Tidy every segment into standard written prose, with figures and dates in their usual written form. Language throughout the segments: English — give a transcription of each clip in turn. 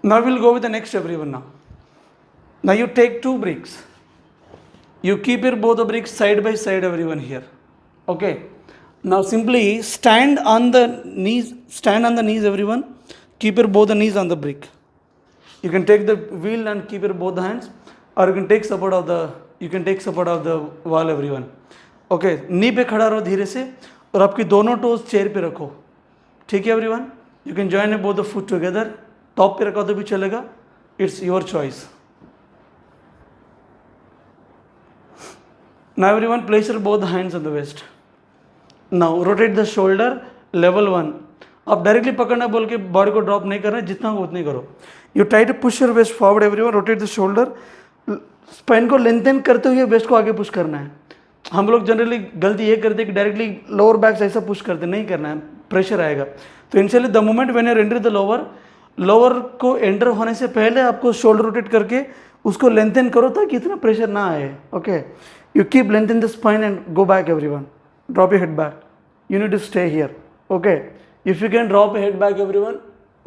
Now we'll go with the next everyone now. Now you take two bricks. You keep your both the bricks side by side everyone here. Okay. Now simply stand on the knees everyone. Keep your both the knees on the brick. You can take the wheel and keep your both the hands, or you can take support of the wall everyone. Okay knee पे खड़ा रहो धीरे से और आपकी दोनों toes chair पे रखो. ठीक है everyone. You can join both the foot together. Top पे रखा तो भी चलेगा. It's your choice. Now everyone place your both hands on the waist. Now rotate the shoulder level 1. आप डायरेक्टली पकड़ना बोल के बॉडी को ड्रॉप नहीं करना है, जितना हो उतनी करो. You try to push your waist forward everyone. Rotate the shoulder. Spine को लेंथन करते हुए वेस्ट को आगे पुश करना है. हम लोग जनरली गलती ये करते हैं कि डायरेक्टली लोअर बैक से ऐसा पुश करते, नहीं करना है, प्रेशर आएगा. तो initially the moment when you enter the lower को एंटर होने से पहले आपको शोल्डर रोटेट करके उसको लेंथन करो ताकि इतना प्रेशर ना आए. Okay you keep lengthen the spine and go back everyone. Drop your head back. You need to stay here. Okay if you can drop head back everyone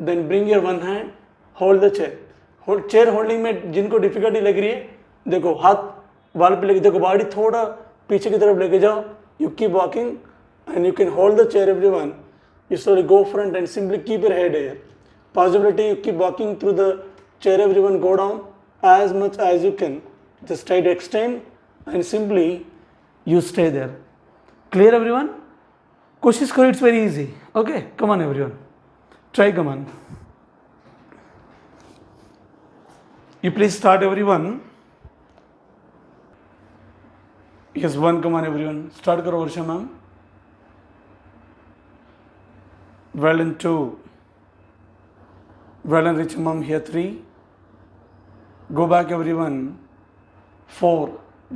then bring your one hand. Hold the chair. Chair holding में जिनको difficulty लग रही है देखो हाथ वाल पे लेके देखो, बॉडी थोड़ा पीछे की तरफ लेके जाओ. You keep walking and you can hold the chair everyone. You slowly go front and simply keep your head here. Possibility you keep walking through the chair everyone. Go down as much as you can. Just try to extend and simply you stay there. Clear everyone? कोशिश करो. It's very easy. Okay, come on everyone. Try, come on. You please start everyone. Yes, one, come on everyone. Start करो Varsha ma'am. Well done 2. Well done Richa ma'am. Here 3. Go back everyone. 4.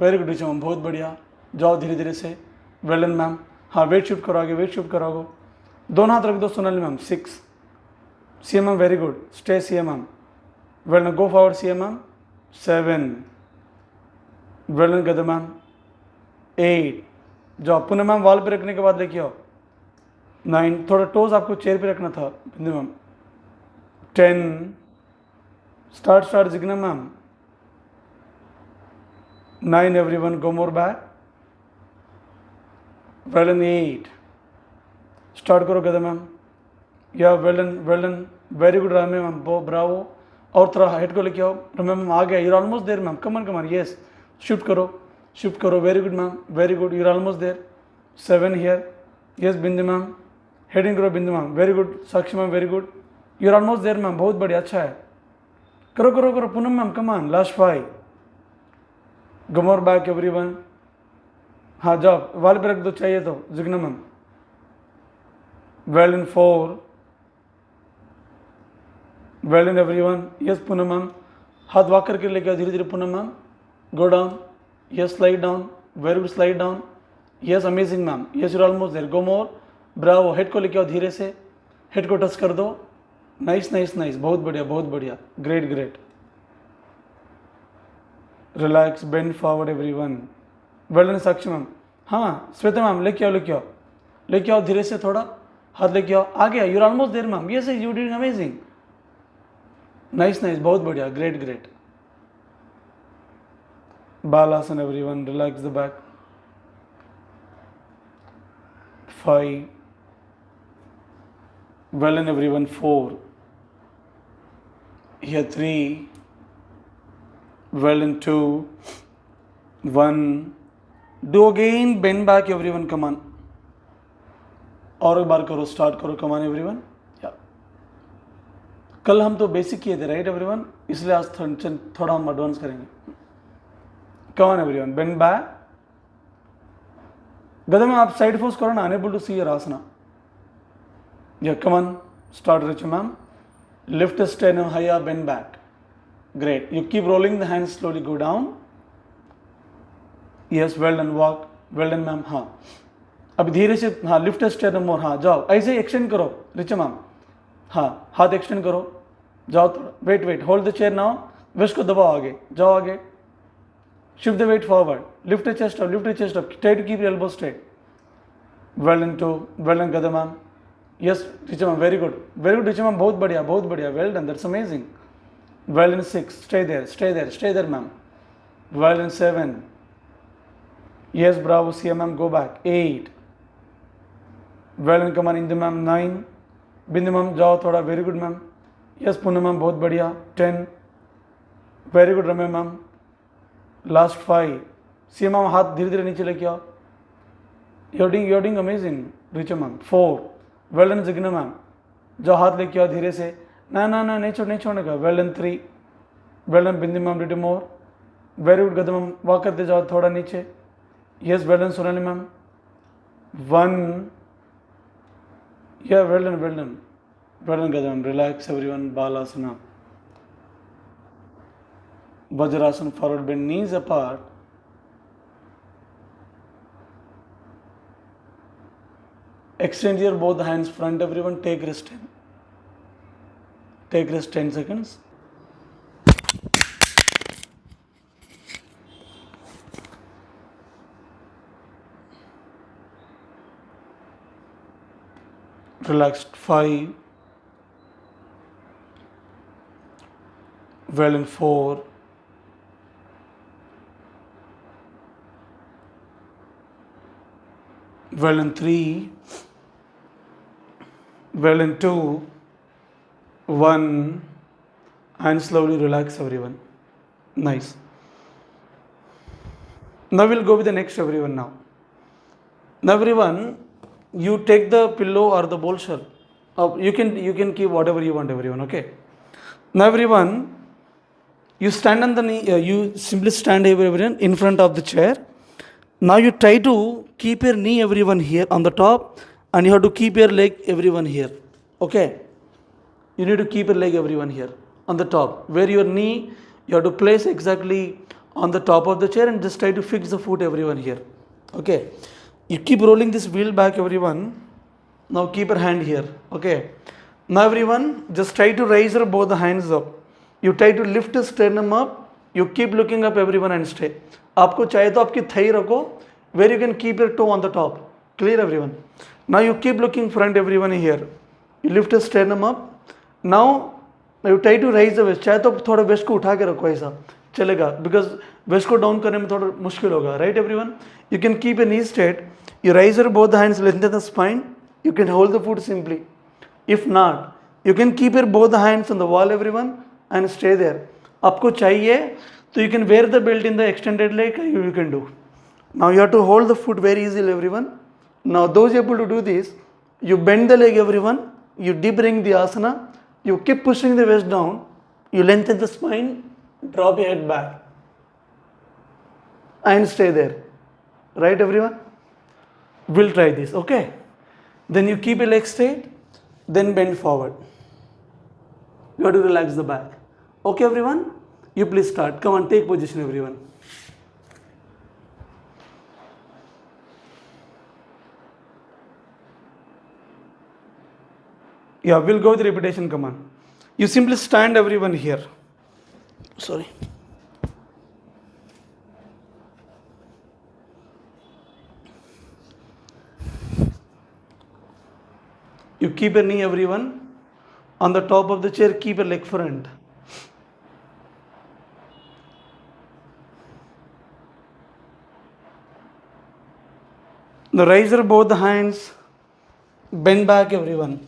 Very good Richa ma'am. बहुत बढ़िया. जाओ धीरे धीरे से. Well done ma'am. हाँ wait shift करो आगे. वेट शिफ्ट करो आगे. दोनों हाथ रख दो Sonali ma'am. 6. CM ma'am very good. Stay CM ma'am. Well done. Go forward CM ma'am. 7. Well done गदा मैम. 8. जाओ पुनः मैम वॉल पे रखने के बाद लेके आओ. 9. थोड़ा टोज आपको चेयर पे रखना था Bindu ma'am. 10. Start Jigna ma'am. 9 everyone. Go more back. Well done 8. Start करो गदा मैम. या well done very good Rame ma'am. Bravo. और थोड़ा हेड को लेके आओ. रमे मैम आ गया. You're almost there ma'am. Come on yes. Shift करो. Very good ma'am. Very good. You're almost there. 7 here. Yes Bindu ma'am. Heading करो Bindu ma'am. Very good. Sakshi ma'am very good. You're almost there ma'am. बहुत बढ़िया. अच्छा है. करो Poonam ma'am. Come on. Last 5. Go more back everyone. हाँ जाओ wall पे रख दो चाहिए तो. Jigna ma'am. Well in 4. Well in everyone. Yes Poonam ma'am. हाथ वॉक करके लेके आओ धीरे धीरे. Poonam ma'am. Go down. Yes slide down. Very good. Slide down. Yes amazing ma'am. Yes you're almost there. Go more. Bravo. Head को लेके आओ धीरे से. हेड को टच कर दो. नाइस. बहुत बढ़िया. Great. Relax. Bend forward everyone. Well done Sakshi ma'am. हाँ श्वेता मैम लेके आओ धीरे से. थोड़ा हाथ लेके आओ. आ गया. You're almost there ma'am. Yes you doing amazing. Nice. बहुत बढ़िया. Great. Balasana everyone. Relax the back. 5. Well done everyone. 4. Here 3. Well done 2. 1. Do again. Bend back everyone. Come on. और एक बार करो. स्टार्ट करो. Come on everyone. कल हम तो basic किए थे राइट एवरीवन, इसलिए आज थोड़ा हम एडवांस करेंगे. Come on everyone. Bend back. गदा में आप साइड फोर्स करो ना. Unable to see your asana. Come on. Start Richa ma'am. Lift the sternum higher, bend back. Great. You keep rolling the hands slowly. Go down. Yes, well done. Walk. Well done ma'am. हाँ अब धीरे से. हाँ lift stannum मोर. हाँ जाओ ऐसे extend करो Richa ma'am. हाँ हाथ एक्सटेंड करो. जाओ थोड़ा. Weight. Hold the chair now. Waist को दबाओ. आगे जाओ. आगे. Shift the weight forward. Lift the chest up. Try to keep your elbow straight. Well done 2. Well done गदा ma'am. Yes Richa ma'am. Very good Richa ma'am. बहुत बढ़िया. Well done. That's amazing. Violin 6, stay there, ma'am. Violin 7, yes, bravo, see ma'am, go back. 8, violin come on, Indu ma'am. 9, Bindu ma'am, जाओ थोड़ा, very good ma'am. Yes, Pune ma'am, बहुत बढ़िया. 10, very good Rame ma'am. Last 5, see ma'am, हाथ धीरे धीरे नीचे लेके आओ. You're doing amazing, Richa ma'am. 4, well done Jigna ma'am. जाओ हाथ लेके आओ धीरे से. ना नहीं छोड़ने का. Well done 3, well done Bindi ma'am, little more. Very good Gada ma'am, walk करते जाओ थोड़ा नीचे. Yes, well done Sonali ma'am. 1, yeah, well done Gada ma'am. Relax everyone. Balasana, Vajrasana, forward bend, knees apart. Extend your both hands front, everyone. Take rest 10 seconds. Relaxed 5, well in 4, well in 3, well in 2, 1, and slowly relax everyone. Nice. Now we'll go with the next everyone now. Now everyone, you take the pillow or the bowl shell. You can keep whatever you want everyone, okay? Now everyone, you stand on the knee, you simply stand everyone in front of the chair. Now you try to keep your knee everyone here on the top, and you have to keep your leg everyone here, okay? You need to keep your leg everyone here on the top, where your knee you have to place exactly on the top of the chair, and just try to fix the foot everyone here, okay? You keep rolling this wheel back everyone. Now keep your hand here, okay? Now everyone, just try to raise your both the hands up. You try to lift the sternum up. You keep looking up everyone and stay. आपको चाहिए तो आपकी Thai रखो, where you can keep your toe on the top. Clear everyone? Now you keep looking front everyone here. You lift the sternum up. Now you try to raise the waist. चाहे तो थोड़ा waist को उठा के रखो ऐसा चलेगा, because waist को down करने में थोड़ा मुश्किल होगा, right everyone? You can keep your knees straight. You raise your both hands, lengthen the spine. You can hold the foot simply. If not, you can keep your both hands on the wall everyone and stay there. आपको चाहिए तो you can wear the belt in the extended leg, you can do. Now you have to hold the foot very easily everyone. Now those able to do this, you bend the leg everyone, you deep bring the asana, you keep pushing the waist down, you lengthen the spine, drop your head back and stay there. Right everyone? We'll try this, okay? Then you keep your leg straight, then bend forward. You have to relax the back. Okay everyone? You please start. Come on, take position everyone. Yeah, we'll go with the repetition, come on. You simply stand everyone here. Sorry. You keep your knee everyone on the top of the chair, keep your leg front. Now raise your both hands, bend back everyone.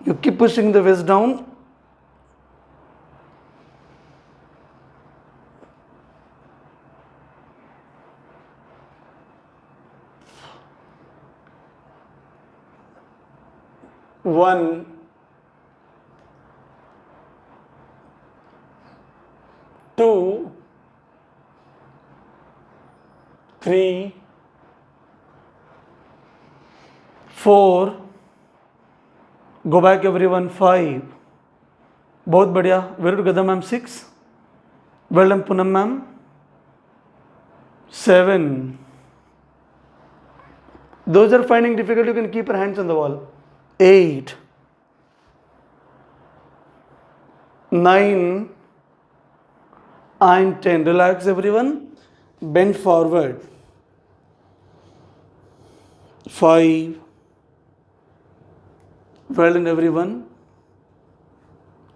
You keep pushing the waist down. One, two, 3, 4, go back everyone, 5, बहुत बढ़िया, very good Gada ma'am, 6, well done Poonam ma'am, 7, those are finding difficult, you can keep your hands on the wall, 8, 9 and 10, relax everyone, bend forward, 5, Well done everyone.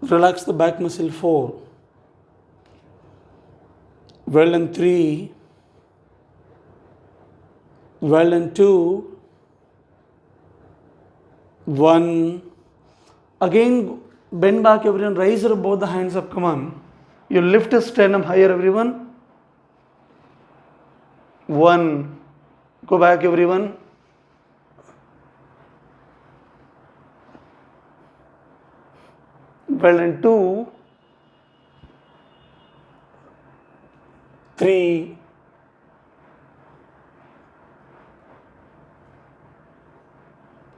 Relax the back muscle 4. Well done 3. Well done 2. 1. Again bend back everyone. Raise your both the hands up. Come on. You lift a sternum higher everyone. 1. Go back everyone. Well done 2. 3.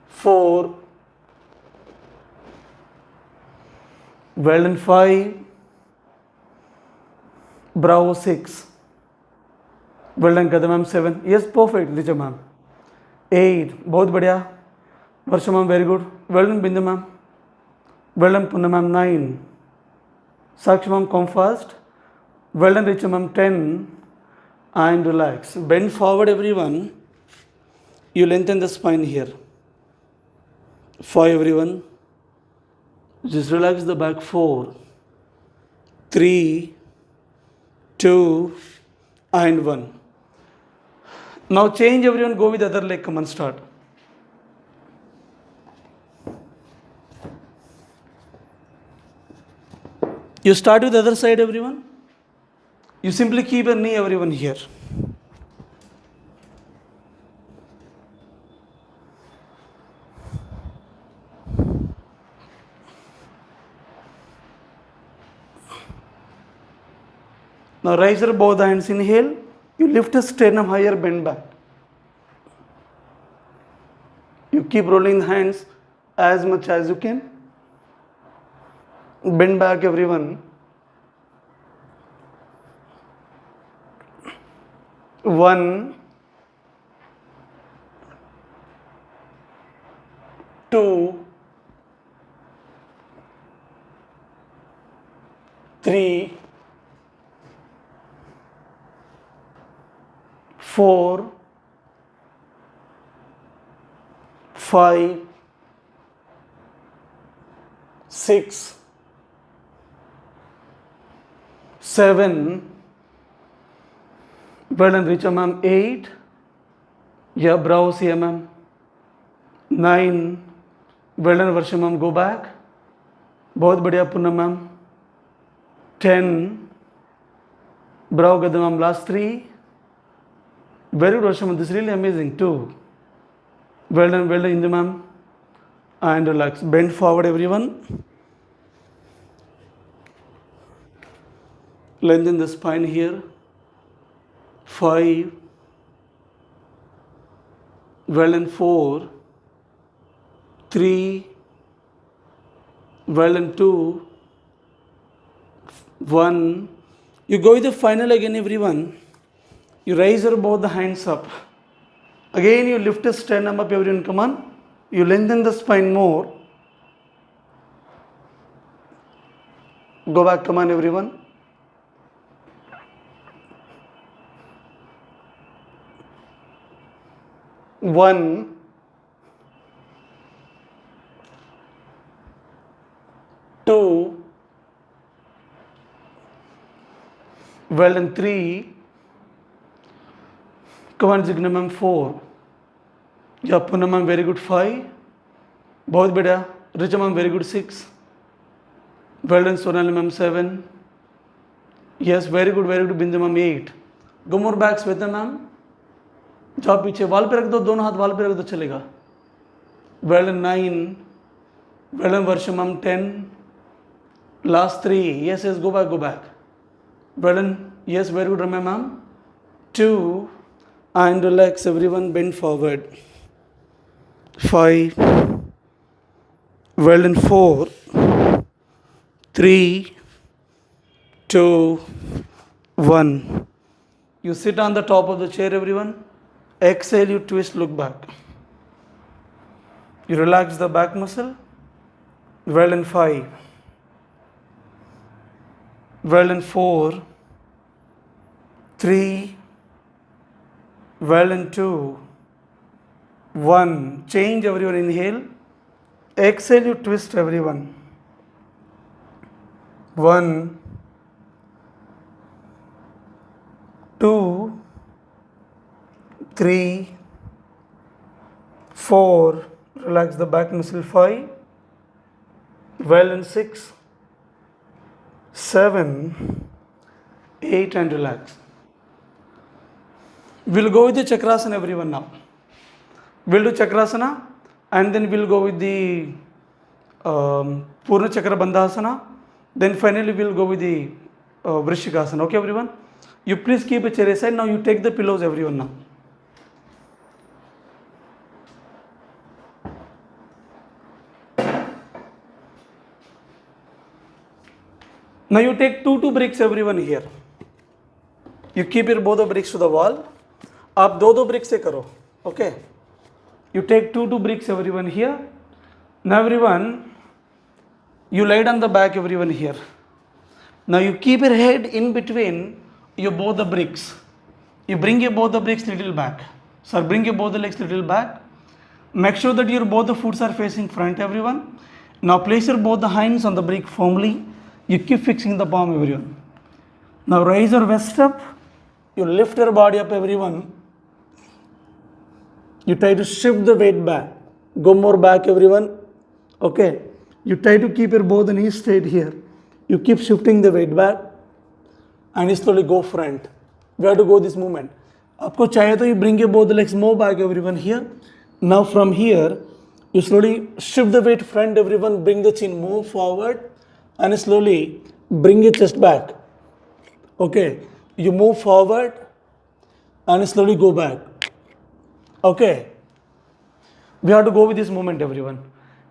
4. Well done 5. Bravo 6. Well done Kada ma'am 7. Yes, perfect Richa ma'am. 8. बहुत बढ़िया. Varsha ma'am very good. Well done Bindu ma'am. Well done Punna ma'am 9. Sakshi ma'am come fast. Well done Richa ma'am 10. And relax. Bend forward everyone. You lengthen the spine here. 5 everyone. Just relax the back 4. 3. 2. And 1. Now change everyone, go with other leg, come on start. You start with the other side everyone. You simply keep your knee everyone here. Now raise your both hands, inhale. You lift a sternum higher, bend back. You keep rolling the hands as much as you can. Bend back everyone. 1. 2. 3. 4. 5. 6. 7. Well done Richa ma'am 8. Yeah, bravo Sia ma'am. 9. Well done Varsha ma'am, go back. बहुत बढ़िया Punna ma'am. 10. Bravo Gada ma'am, last 3. Very good Varsha ma'am, this is really amazing too. Well done Indu ma'am. And relax. Bend forward everyone. Lengthen the spine here. 5. Well done 4. 3. Well done 2. 1. You go with the final again everyone. You raise your both the hands up. Again you lift the sternum up everyone, come on. You lengthen the spine more. Go back, come on everyone. One. 2. Well done 3. Come on Jigna ma'am 4. Yeah, Punna ma'am very good 5. बहुत बढ़िया. Richa ma'am very good 6. Well done Sonali ma'am 7. Yes, very good Bindu ma'am 8. Go more back Sweta ma'am. जाओ पीछे, वाल पे रख दो, दोनों हाथ वाल पे रख दो, चलेगा. Well done 9. Well done Varsha ma'am 10. Last 3. Yes, go back. Well done. Yes, very good Ramya ma'am. 2. And relax everyone, bend forward. 5. Well done 4. 3. 2. 1. You sit on the top of the chair everyone. Exhale, you twist, look back. You relax the back muscle. Well done 5. Well done 4. 3. Well done 2. 1. Change everyone, inhale. Exhale, you twist everyone. 1, 2, 3, 4. Relax the back muscle. 5. Well and 6, 7, 8, and relax. We'll go with the Chakrasana, everyone, now. We'll do Chakrasana and then we'll go with the Purna Chakra Bandhasana. Then finally we'll go with the Vrishikasana. Okay, everyone? You please keep a chair aside. Now you take the pillows, everyone, now. Now you take two bricks, everyone, here. You keep your both the bricks to the wall. आप दो bricks से करो. Okay. You take two bricks, everyone, here. Now everyone, you lay down the back, everyone, here. Now you keep your head in between your both the bricks. You bring your both the bricks little back. Sir, bring your both the legs little back. Make sure that your both the foots are facing front, everyone. Now place your both the hands on the brick firmly. You keep fixing the palm, everyone. Now raise your waist up. You lift your body up, everyone. You try to shift the weight back. Go more back, everyone. Okay. You try to keep your both the knees straight here. You keep shifting the weight back. And you slowly go front. We have to go this movement. आपको चाहिए तो you bring your both the legs more back, everyone, here. Now from here, you slowly shift the weight front, everyone. Bring the chin more forward. And slowly bring your chest back. Okay. You move forward. And slowly go back. Okay. We have to go with this movement, everyone.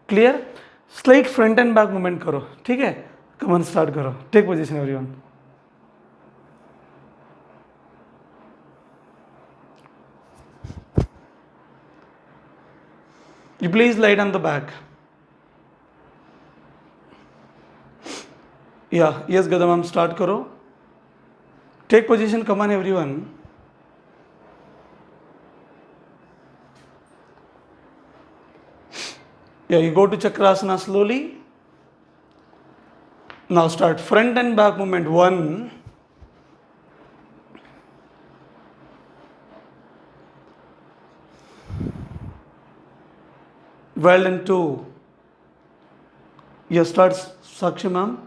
Clear? Slight front and back movement करो. ठीक है? Come on, start करो. Take position, everyone. You please lie down the back. Yeah, yes, Gadamam, start करो. Take position, come on, everyone. Yeah, you go to Chakrasana slowly. Now start front and back movement. 1, well and 2. You start Sakshimam.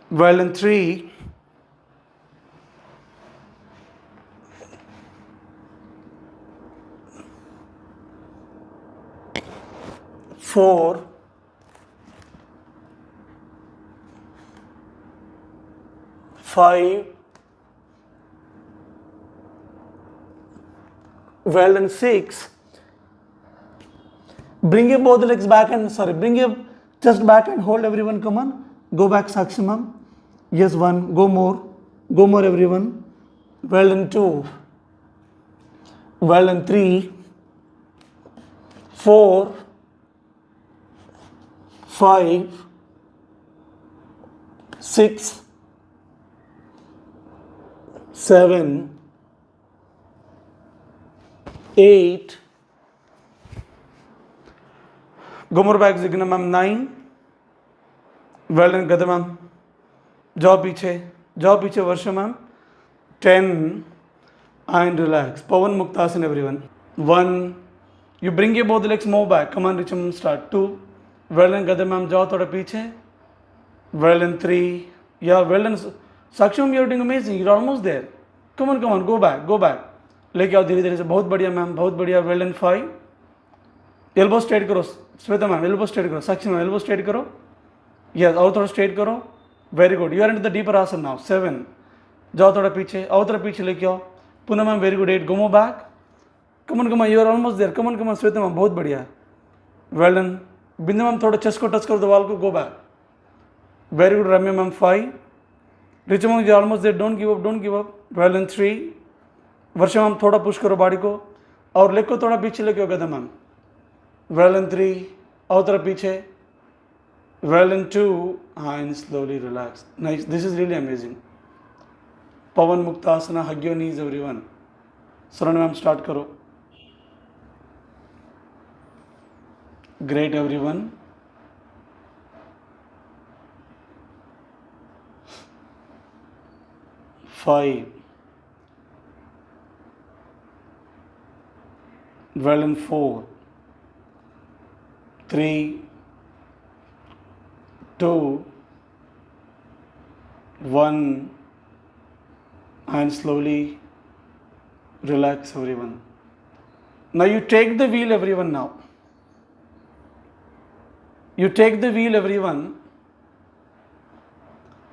Well and 3. 4. 5. Well and 6. Bring your both legs back and bring your chest back and hold, everyone. Come on. Go back, Sakshimam. Yes, 1. Go more. Go more, everyone. Well and 2. Well and 3. 4. 5. 6. 7. 8. Go more back, Zigna ma'am. 9. Well and Gada ma'am. Jaw piche, Varsha ma'am. 10. And relax. Pavan Muktasana, everyone. 1. You bring your both legs more back. Come on, Richam, start. 2. Well and Gada ma'am. Jaw thoda piche. Well and 3. Yeah, well and Saksham, you're doing amazing. You're almost there. Come on. Go back. लेके आओ धीरे धीरे से. बहुत बढ़िया ma'am, बहुत बढ़िया. Well and 5. Elbow straight करो श्वेता मैम. एल्बो स्ट्रेट करो. साक्षी मैम एल्बो स्ट्रेट करो. यस, और थोड़ा स्ट्रेट करो. Very good. You are into the deeper asan now. 7. जाओ थोड़ा पीछे. और थोड़ा पीछे लेके आओ. पुनः ma'am very good. 8. Go back. Come on you are almost there. Come on Shweta ma'am. बहुत बढ़िया. Well done. बिंदु मैम थोड़ा चेस्ट को टच करो, द वॉल को. Go back. Very good Ramya ma'am. 5. Richa ma'am you almost there. Don't give up. Well done. 3. Varsha ma'am थोड़ा push करो body को और लेग को थोड़ा पीछे लेके गदा मैम. Well and 3. और तरफ पीछे. Well and 2. And slowly relax. Nice. This is really amazing. Pawan muktasana. Hug your knees, everyone. Sharan ma'am start करो. Great everyone. Five. Well in 4. 3, 2, 1, and slowly relax everyone. Now you take the wheel everyone now. You take the wheel everyone.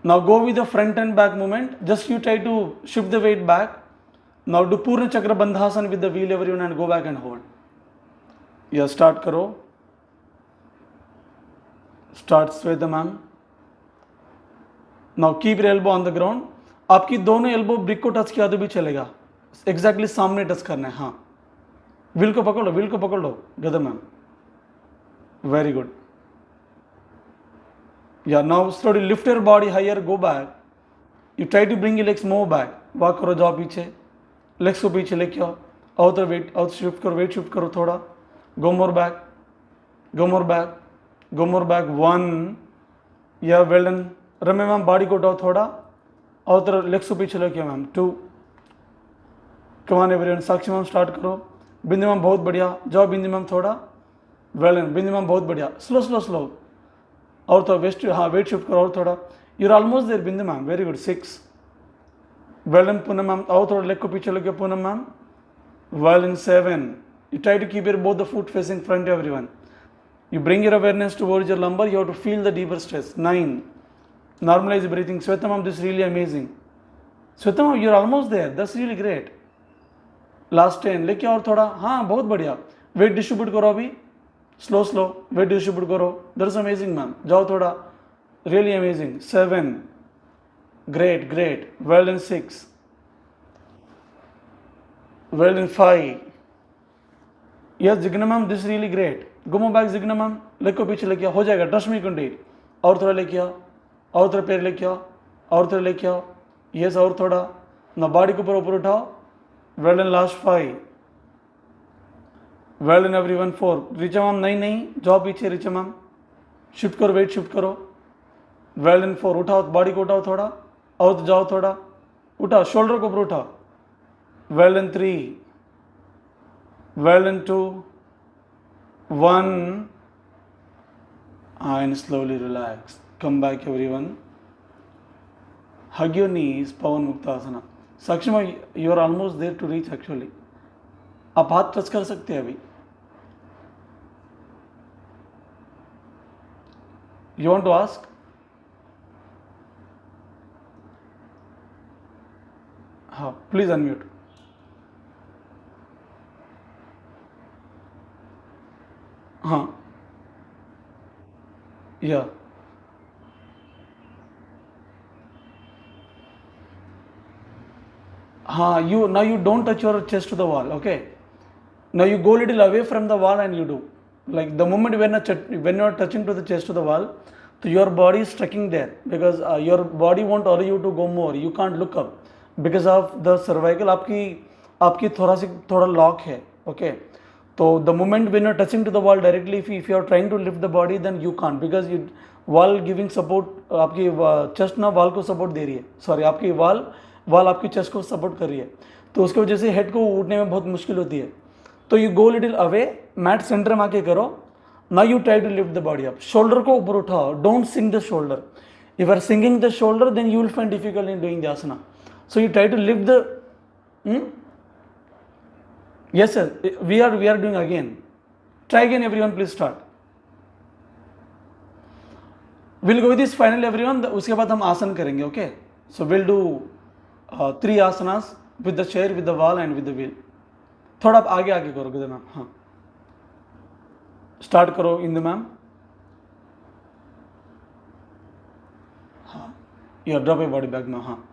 Now go with the front and back movement. Just you try to shift the weight back. Now do Purna Chakra Bandhasan with the wheel everyone and go back and hold. Yeah, start karo. Start Sweta ma'am. Now keep your elbow on the ground. आपकी दोनों elbow brick को touch किया तो भी चलेगा. Exactly सामने touch करना है. हाँ, व्हील को पकड़ लो गदा ma'am. Very good. Yeah, now slowly lift your body higher, go back. You try to bring your legs more back. Walk करो, जाओ पीछे. Legs को पीछे लेके आओ. Outer weight, out shift करो थोड़ा. Go more back. Go more back. 1. Yeah, well done. रमे मैम बॉडी को उठाओ थोड़ा. outer legs को पीछे लेके आओ ma'am. 2. Come on everyone. Sakshi ma'am start करो. बिंदी मैम बहुत बढ़िया. जाओ बिंदी मैम थोड़ा. well done. बिंदी मैम बहुत बढ़िया. स्लो. और थोड़ा वेस्ट, हाँ वेट शिफ्ट करो और थोड़ा. You're almost there Bindu ma'am. Very good. 6. Well done Poonam ma'am. और थोड़ा लेग को पीछे लेके Poonam ma'am. Well in 7. You try to keep your both the foot facing front everyone. You bring your awareness towards your lumbar. You have to feel the deeper stress. 9. Normalise breathing. Shweta ma'am, this really amazing. Shweta ma'am, you are almost there. That's really great. Last 10. लेके और थोड़ा. हाँ बहुत बढ़िया. Wait distribute करो अभी. Slow wait distribute करो. That's amazing ma'am. जाओ थोड़ा. Really amazing. 7. Great. Well in 6. Well in 5. Yes Jigna ma'am, this really great. Go back Jigna ma'am. Leg को पीछे लेके आओ. हो जाएगा. ट्रस्ट मी कुंडी. और थोड़ा लेके आओ. और थोड़ा पैर लेके आओ. और थोड़ा लेके आओ. यस और थोड़ा. ना बॉडी को ऊपर उठाओ. Well in last 5. Well in everyone 4. Richa ma'am नहीं जाओ पीछे. रिचा मैम शिफ्ट करो. वेट शिफ्ट करो. Well in 4. उठाओ बॉडी को. उठाओ थोड़ा. और तो जाओ थोड़ा. उठाओ शोल्डर को ऊपर उठाओ. Well in 3. Well in 2. 1. And slowly relax. Come back everyone. Hug your knees. Pavan Muktasana. Sakshima, you are almost there to reach actually. आप हाथ टच कर सकते हैं अभी. You want to ask? हाँ, please unmute. हाँ, yeah. हाँ, now you don't touch your chest to the wall, okay? Now you go little away from the wall and you do. Like the moment when you are touching to the chest to the wall, so your body is stucking there because your body won't allow you to go more. You can't look up because of the cervical. आपकी थोड़ा lock है, okay? So the moment when you are touching to the wall directly, if you are trying to lift the body, then you can't because wall giving support. आपकी chest ना wall को support दे रही है. Sorry, आपकी wall आपकी chest को support कर रही है. तो उसकी वजह से head को उठने में बहुत मुश्किल होती है. तो you go little away. Mat centre में आके करो. Now you try to lift the body up. Shoulder को ऊपर उठाओ. Don't sink the shoulder. If are sinking the shoulder then you will find difficult in doing the asana. So you try to lift the. Yes sir, we are doing again. Try again everyone. Please start. Will go with this final everyone. उसके बाद हम आसन करेंगे. Okay, so will do 3 asanas with the chair, with the wall and with the wheel. थोड़ा आप आगे करो Gada ma'am. हाँ, स्टार्ट करो इंदु मैम. हाँ, you drop your body back now. हाँ,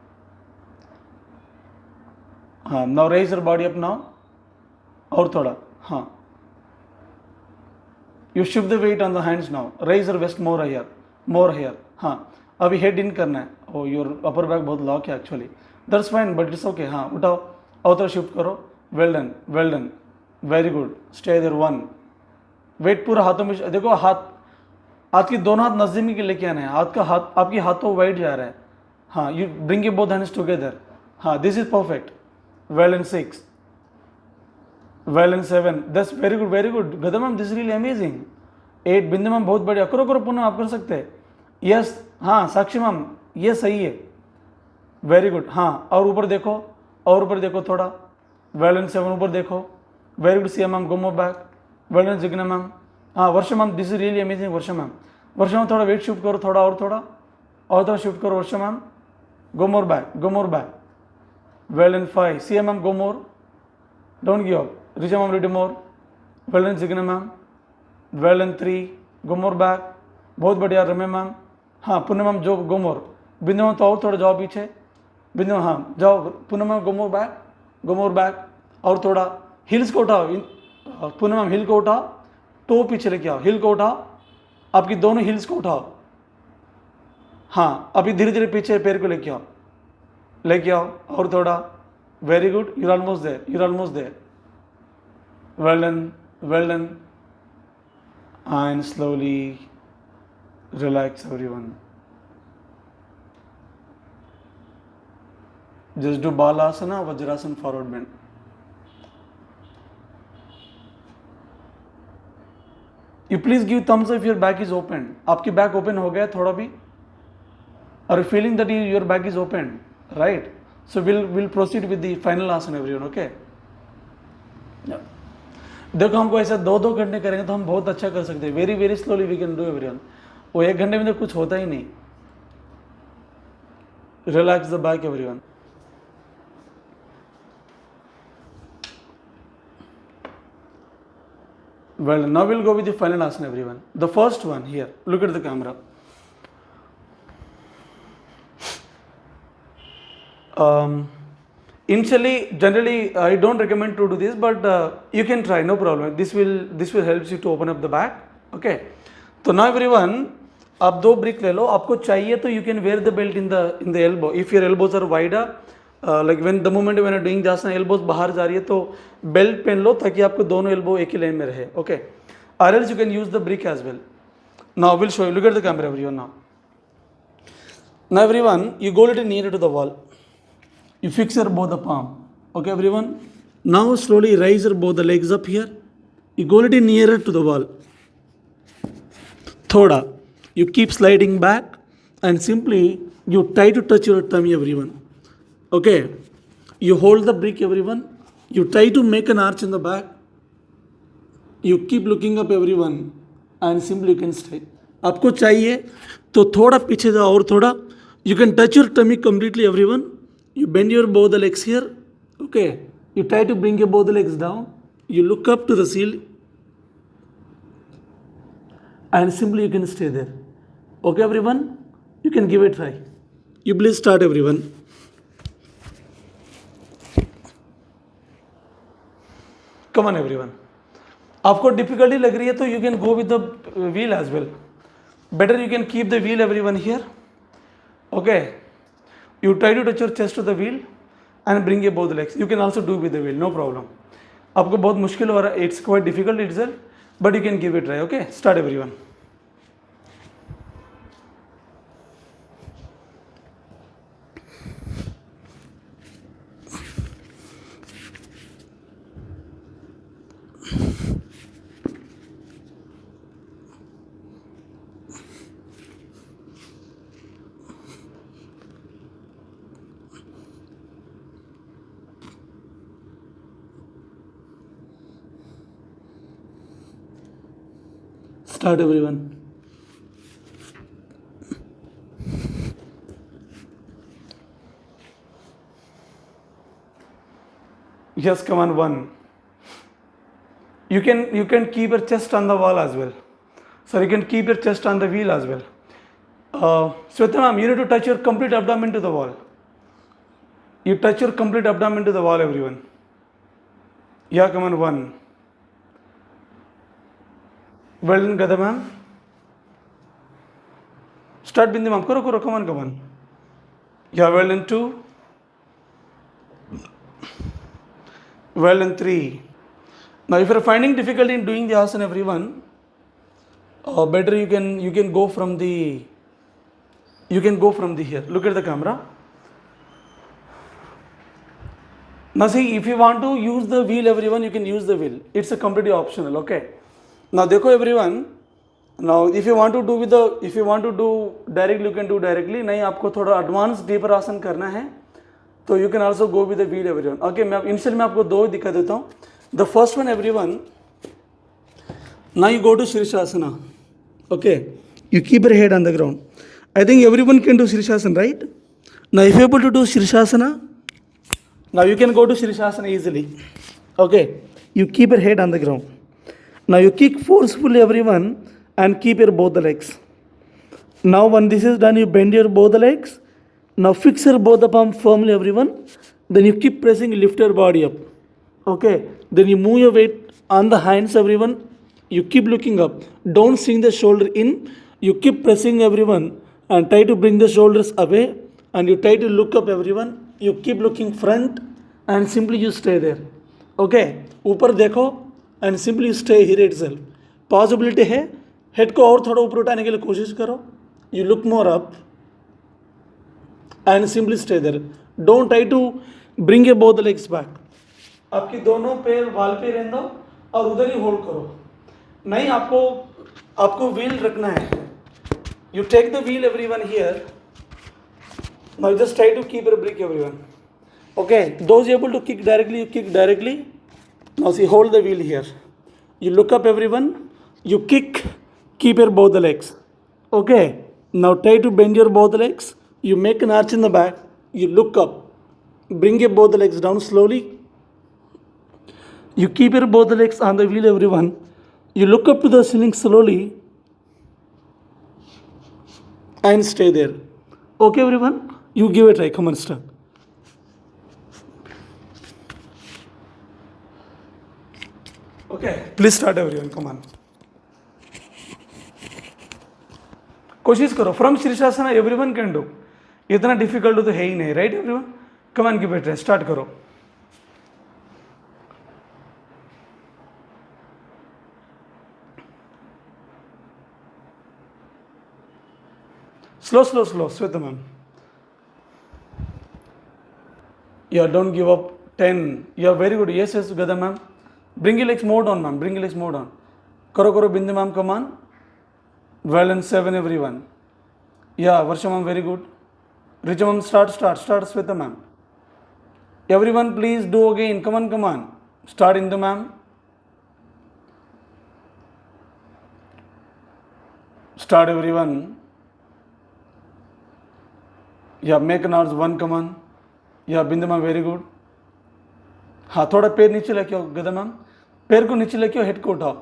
now raise your body up now. और थोड़ा. हाँ, you shift the weight on the hands now. Raise your waist more here. हाँ, अभी हेड इन करना है. ओ योर अपर बैक बहुत lock है actually. That's fine but it's okay. हाँ, उठाओ और थोड़ा शिफ्ट करो. Well done. Very good. Stay there. 1. Wait पूरा हाथों में, देखो हाथ की दोनों हाथ नजदीक के लेके आना है, आपकी हाथों वाइड जा रहा है. हाँ, you bring your both hands together. हाँ, this is perfect. Well in 6, well in 7. दस, very good very good. Gada ma'am, this really amazing. 8, Bindu ma'am बहुत बढ़िया. करो करो पूनम, आप कर सकते हैं. यस, हाँ साक्षी मैम, ये सही है. Very good. हाँ, और ऊपर देखो, और ऊपर देखो थोड़ा. वेल इन 7, ऊपर देखो. Very good Siya ma'am, go more back. Well in Jigna ma'am. हाँ Varsha ma'am, this is really amazing. Varsha ma'am, Varsha ma'am थोड़ा वेट शिफ्ट करो, थोड़ा और थोड़ा शिफ्ट करो. Varsha ma'am, go more back, go more back. Well in 5, Siya ma'am go more, don't give up. Richa ma'am little more. Well in Jigna ma'am. Well in 3, go more back. बहुत बढ़िया रमे ma'am. हाँ पूनम मैम, जो गो मोर. बिंदु मैम तो और थोड़ा जाओ पीछे. बिंदु, हाँ जाओ. Poonam ma'am, go more back, go more back. और थोड़ा हिल्स को उठाओ. पूनम मैम, हिल को उठाओ, टो पीछे लेके आओ. हिल को उठाओ, आपकी दोनों हिल्स को उठाओ. हाँ, अभी धीरे धीरे पीछे पैर को लेके आओ. और थोड़ा. Very good, you're almost there, you're almost there. Well done, well done. And slowly relax everyone. Just do balasana, vajrasana, forward bend. You please give thumbs up if your back is open. आपकी बैक ओपन हो गया थोड़ा भी? Are you feeling that your back is open, right? So we'll proceed with the final asana everyone, okay? Yeah. देखो, हमको ऐसा 2-2 घंटे करेंगे तो हम बहुत अच्छा कर सकते हैं. Very very slowly we can do everyone. वो 1 घंटे में तो कुछ होता ही नहीं. Relax the back everyone. Well, now we'll go with the final asana everyone. The first one here, look at the camera. Initially, generally I don't recommend to do this, but you can try, no problem. This will help you to open up the back. Okay, so now everyone, आप 2 brick ले लो. आपको चाहिए तो you can wear the belt in the elbow if your elbows are wider. Like when the moment when you're doing the asana, elbows बाहर जा रही है तो बेल्ट पहन लो ताकि आपको दोनों एल्बो एक ही लाइन में रहे. Okay, or else you can use the brick as well. Now we'll show you. Look at the camera everyone now. Now everyone, you go a little nearer to the wall. You fix your both the palm. Okay everyone. Now slowly raise your both the legs up here. You go a little nearer to the wall. Thoda. You keep sliding back and simply you try to touch your tummy everyone. Okay. You hold the brick everyone. You try to make an arch in the back. You keep looking up everyone and simply you can stay. आपको चाहिए तो थोड़ा पीछे जाओ और थोड़ा. You can touch your tummy completely everyone. You bend your both the legs here. Okay. You try to bring your both the legs down. You look up to the ceiling and simply you can stay there. Okay everyone. You can give it a try. You please start everyone. Come on everyone. आपको difficulty लग रही है तो you can go with the wheel as well. Better you can keep the wheel everyone here. Okay, you try to touch your chest to the wheel and bring your both legs. You can also do with the wheel, no problem. आपको बहुत मुश्किल हो रहा है, it's quite difficult itself, but you can give it try. Okay, start everyone. Start everyone. Yes, come on, 1. You can keep your chest on the wall as well. So you can keep your chest on the wheel as well. Sweta ma'am, you need to touch your complete abdomen to the wall. You touch your complete abdomen to the wall everyone. Yeah, come on, 1. Well done, Gada ma'am. Start Bindi ma'am. Karo, come on. Yeah, well done, 2. Well done, 3. Now if you are finding difficulty in doing the asana everyone, or better you can go from the here. Look at the camera. Now see, if you want to use the wheel, everyone, you can use the wheel. It's a completely optional. Okay. Now देखो everyone. Now if you want to do directly, you can do directly. नहीं आपको थोड़ा advanced deeper आसन करना है तो you can also go with the wheel, everyone. Okay, मैं initially मैं आपको दो दिखा देता हूँ. The first one, everyone. Now you go to Shirshasana. Okay. You keep your head on the ground. I think everyone can do Shirshasana, right? Now if you're able to do Shirshasana, now you can go to Shirshasana easily. Okay. You keep your head on the ground. Now you kick forcefully, everyone, and keep your both the legs. Now when this is done, you bend your both the legs. Now fix your both the palm firmly, everyone. Then you keep pressing, lift your body up. Okay. Then you move your weight on the hands, everyone. You keep looking up. Don't sink the shoulder in. You keep pressing, everyone, and try to bring the shoulders away. And you try to look up, everyone. You keep looking front and simply you stay there. Okay. ऊपर देखो and simply stay here itself. Possibility है head को और थोड़ा ऊपर उठाने के लिए कोशिश करो. You look more up and simply stay there. Don't try to bring your both legs back. आपकी दोनों पैर वाल पे रहने दो और उधर ही होल्ड करो. नहीं आपको व्हील रखना है. You take the wheel, everyone, here. Now just try to keep your break, everyone. Okay, those able to kick directly, you kick directly. Now see, hold the wheel here. You look up, everyone. You kick, keep your both the legs. Okay, now try to bend your both legs. You make an arch in the back. You look up. Bring your both legs down slowly. You keep your both legs on the wheel, everyone. You look up to the ceiling slowly and stay there. Okay, everyone? You give it a try. Come on, start. Okay, please start, everyone. Come on. कोशिश करो. From Shirshasana, everyone can do. इतना difficult तो है ही नहीं, right, everyone? Come on, give it a try. Start करो. Slow, Sweta ma'am. Yeah, don't give up. 10. You are very good. Yes, Gada ma'am. Bring your legs more down, ma'am. Bring your legs more down. Karo, Bindu ma'am, come on. Well and 7, everyone. Yeah, Varsha ma'am, very good. Richa ma'am, start, Sweta ma'am. Everyone, please do again. Come on. Start Indu ma'am. Start, everyone. Yeah, make an arch 1, come on. Yeah, Bindu ma'am, very good. हाँ थोड़ा पैर नीचे लेके आओ गदा ma'am. पैर को नीचे लेके आओ, हेड को उठाओ.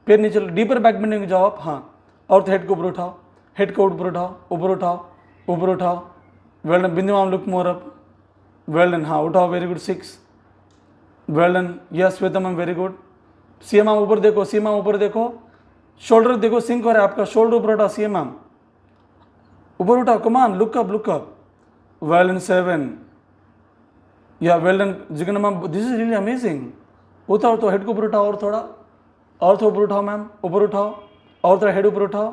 पैर नीचे डीपर बैक बेंडिंग में जाओ आप. हाँ और तो हेड को ऊपर उठाओ. हेड को ऊपर उठाओ. Well done. Bindu ma'am look more up. Well done. हाँ उठाओ. Very good. 6. Well done. Yes Shweta ma'am, very good. See ma'am ऊपर देखो. शोल्डर देखो, सिंक हो रहा है आपका. शोल्डर ऊपर उठाओ. सी मैम ऊपर उठाओ. कमान लुक अप. Well done. 7. या well done जिगन ma'am. This is really amazing. उठाओ तो हेड को ऊपर उठाओ. और तो ऊपर उठाओ मैम. ऊपर उठाओ और थोड़ा हेड ऊपर उठाओ.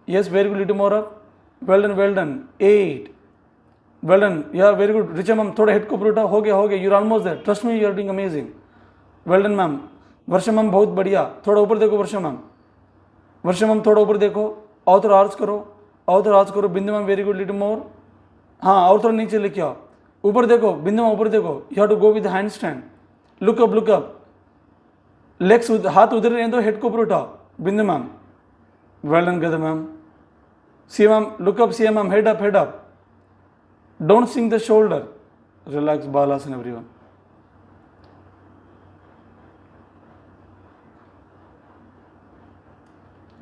Yes very good. Little more up. Well done. 8. Well done. Yeah very good. Richa ma'am थोड़ा हेड को ऊपर उठाओ. हो गया. You are almost there. Trust me, you are doing amazing. Well done ma'am. Varsha ma'am बहुत बढ़िया. थोड़ा ऊपर देखो वर्षा मैम थोड़ा ऊपर देखो. और थोड़ा आर्च करो. Bindu ma'am very good. Little मोर. हाँ और थोड़ा नीचे लेके आओ. ऊपर देखो. बिंदु मैम ऊपर देखो. You have to go with hand stand. Look up. Legs हाथ उधर रहने दो. हेड को ऊपर उठाओ. बिंदु मैम. वेल डन गदा ma'am. See ma'am look up. See ma'am head up. Don't sink the shoulder. Relax balasan everyone.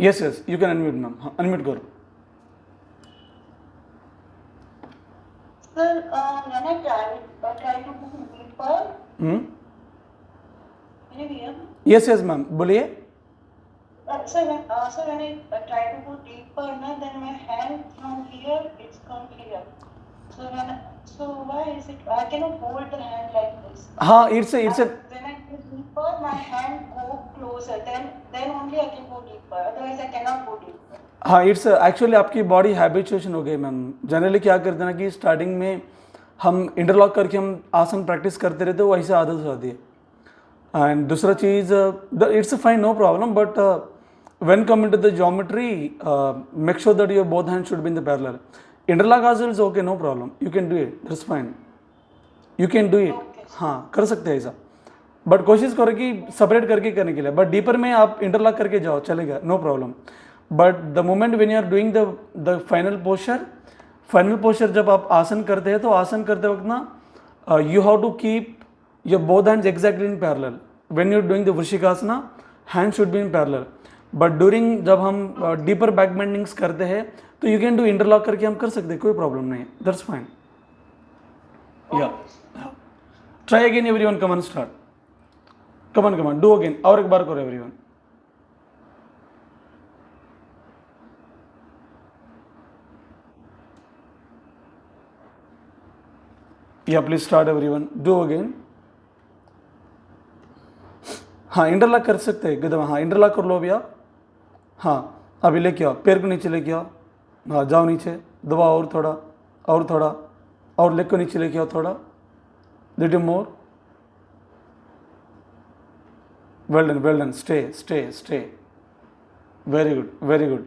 Yes you can unmute ma'am. Unmute करो. Sir, when I try to move deeper, can you hear me? Yes ma'am बोलिए. Sir, when I try to go deeper, then my hand from here, it's come here. So when So why is it? I cannot hold the hand like this. हाँ, it's a When I go deeper, my hand go closer. Then only I can go deeper. Otherwise, I cannot go deeper. हाँ, it's actually आपकी body habituation हो गई ma'am. Generally क्या करते हैं ना कि स्टार्टिंग में हम इंटरलॉक करके हम आसन प्रैक्टिस करते रहते हैं, वो ऐसे आदत हो जाती है। एंड दूसरा चीज़, it's fine, no problem, but when come into the geometry, make sure that your both hands should be in the parallel. Interlock also is okay, no problem, you can do it, that's fine, you can do it. हाँ, कर सकते हैं ऐसा, but कोशिश करो कि separate करके करने के लिए। बट डीपर में आप इंटरलॉक करके जाओ, चलेगा, no problem. But the moment when you are doing the final posture जब आप आसन करते हैं तो आसन करते वक्त ना you have to keep your both hands exactly in parallel. When you are doing the vrishchikasana, hand should be in parallel. But during जब हम डीपर बैक बेंडिंग्स करते हैं तो यू कैन डू इंटरलॉक करके हम कर सकते हैं, कोई प्रॉब्लम नहीं है, दैट्स फाइन। या try again everyone, come on start, come on do again, और एक बार करो एवरीवन। या please start everyone, do again. हाँ, इंटरलॉक कर सकते हैं एकदम, हाँ इंटरलॉक कर लो अभी आप। हाँ, अभी लेके आओ, पैर को नीचे लेके आओ, हाँ जाओ नीचे, दबाओ और थोड़ा, और थोड़ा, और लेग को नीचे लेके आओ थोड़ा, little more, well done, stay, very good,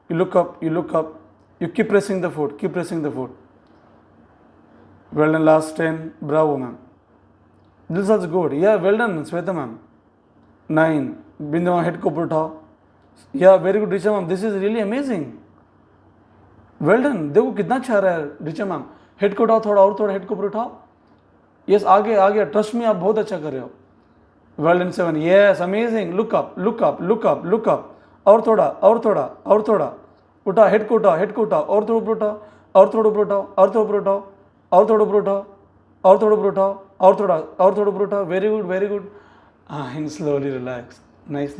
you look up, you keep pressing the foot, well done, last 10, bravo ma'am, this was good, yeah, well done Sweta ma'am, 9, बिंदु हेड को ऊपर उठाओ, या very good Richa ma'am, this is really amazing, well done, देखो कितना अच्छा रहा है रिचा मैम, हेड को उठाओ थोड़ा, और थोड़ा हेड को ऊपर उठाओ, यस आगे, ट्रस्ट में आप बहुत अच्छा कर रहे हो, well done 7, yes amazing, look up, और थोड़ा, उठाओ हेड को उठाओ, और थोड़ा ऊपर उठाओ, और थोड़ा ऊपर उठाओ, और थोड़ा ऊपर उठाओ, very good, and slowly relax, nice,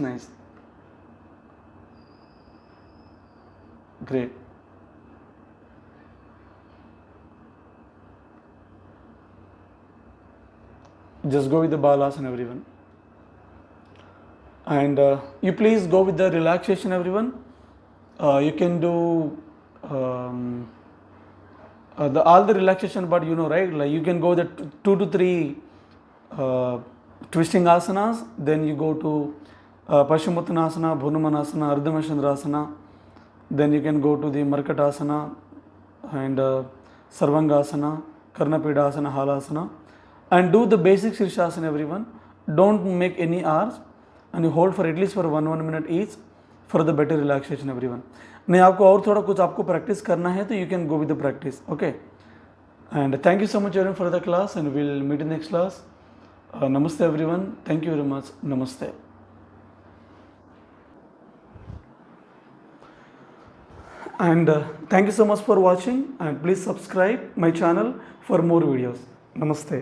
great, just go with the balasana everyone, and you please go with the relaxation everyone. You can do all the relaxation, but you know, right, like you can go the 2 to 3 twisting asanas, then you go to Paschimottanasana, Bhunamanasana, Ardha Chandrasana, then you can go to the Markatasana and Sarvangasana, Karnapidasana, Halasana, and do the basic Shirshasana everyone. Don't make any hours, and you hold for at least for 1 minute each for the better relaxation everyone. नहीं आपको और थोड़ा कुछ आपको practice करना है तो you can go with the practice, okay. And thank you so much everyone for the class, and will meet in next class. Namaste everyone, thank you very much, namaste. And thank you so much for watching, and please subscribe my channel for more videos. Namaste.